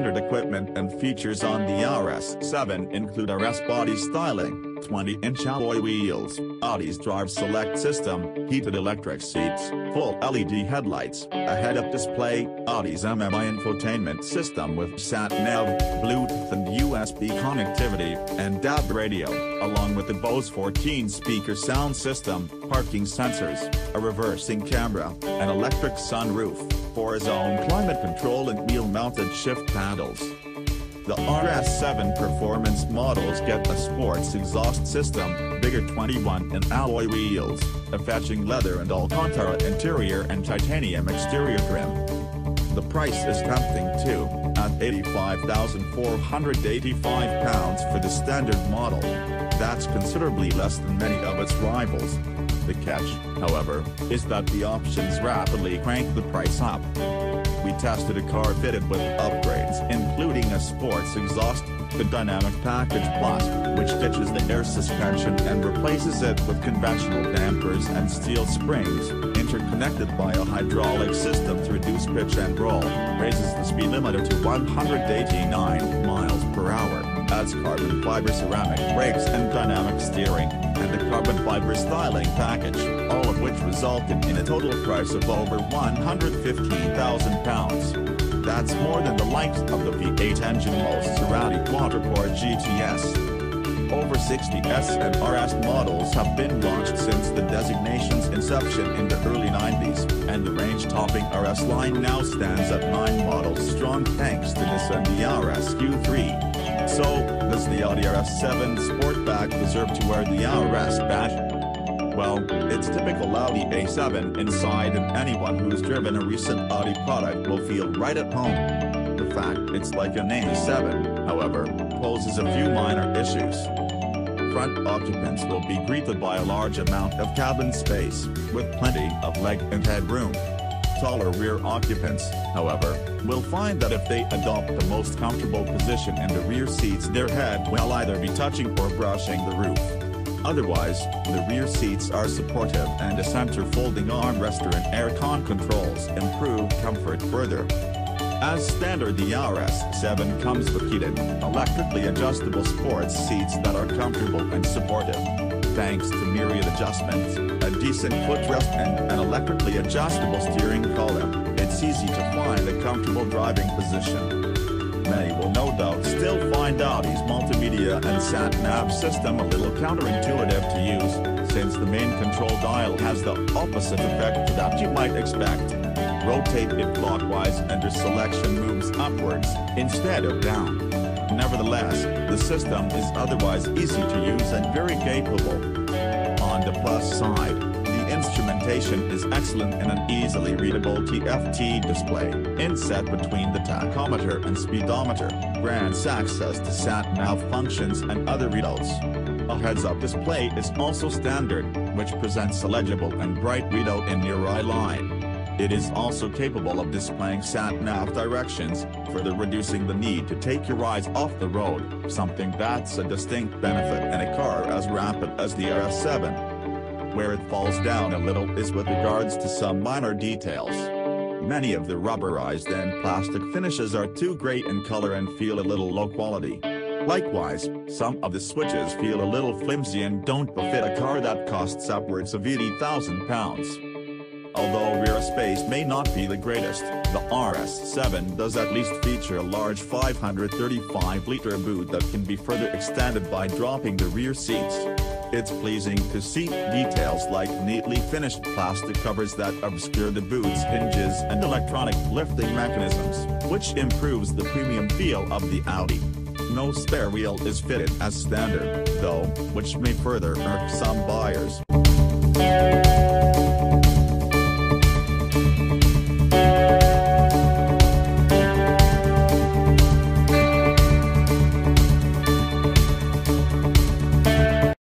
standard equipment and features on the RS7 include RS body styling, 20-inch alloy wheels, Audi's Drive Select system, heated electric seats, full LED headlights, a head-up display, Audi's MMI infotainment system with sat-nav, Bluetooth and USB connectivity, and DAB radio, along with the Bose 14-speaker sound system, parking sensors, a reversing camera, an electric sunroof, 4-zone climate control and wheel-mounted shift paddles. The RS7 performance models get a sports exhaust system, bigger 21-inch alloy wheels, a fetching leather and Alcantara interior and titanium exterior trim. The price is tempting too, at £85,485 for the standard model. That's considerably less than many of its rivals. The catch, however, is that the options rapidly crank the price up. We tested a car fitted with upgrades including a sports exhaust, the Dynamic Package Plus, which ditches the air suspension and replaces it with conventional dampers and steel springs, interconnected by a hydraulic system to reduce pitch and roll, raises the speed limiter to 189 miles per hour, adds carbon fiber ceramic brakes and dynamic steering, and a carbon fiber styling package, all of which resulted in a total price of over £115,000. That's more than the likes of the V8 engine Maserati quadruple GTS. Over 60 S and RS models have been launched since the designation's inception in the early 90s, and the range-topping RS line now stands at 9 models strong thanks to this and the RS Q3. So, does the Audi RS7 Sportback deserve to wear the RS badge? Well, it's typical Audi A7 inside, and anyone who's driven a recent Audi product will feel right at home. The fact it's like an A7, however, poses a few minor issues. Front occupants will be greeted by a large amount of cabin space, with plenty of leg and headroom. Taller rear occupants, however, will find that if they adopt the most comfortable position in the rear seats, their head will either be touching or brushing the roof. Otherwise, the rear seats are supportive and a center folding armrester and aircon controls improve comfort further. As standard, the RS7 comes with heated, electrically adjustable sports seats that are comfortable and supportive. Thanks to myriad adjustments, a decent footrest and an electrically adjustable steering column, it's easy to find a comfortable driving position. Many will no doubt still find Audi's multimedia and sat-nav system a little counterintuitive to use, since the main control dial has the opposite effect that you might expect. Rotate it clockwise and your selection moves upwards, instead of down. Nevertheless, the system is otherwise easy to use and very capable. On the plus side, the instrumentation is excellent in an easily readable TFT display, inset between the tachometer and speedometer, grants access to sat-nav functions and other readouts. A heads-up display is also standard, which presents a legible and bright readout in your eye line. It is also capable of displaying sat-nav directions, further reducing the need to take your eyes off the road, something that's a distinct benefit in a car as rapid as the RS7. Where it falls down a little is with regards to some minor details. Many of the rubberized and plastic finishes are too gray in color and feel a little low quality. Likewise, some of the switches feel a little flimsy and don't befit a car that costs upwards of £80,000. Although rear space may not be the greatest, the RS7 does at least feature a large 535-liter boot that can be further extended by dropping the rear seats. It's pleasing to see details like neatly finished plastic covers that obscure the boot's hinges and electronic lifting mechanisms, which improves the premium feel of the Audi. No spare wheel is fitted as standard, though, which may further irk some buyers.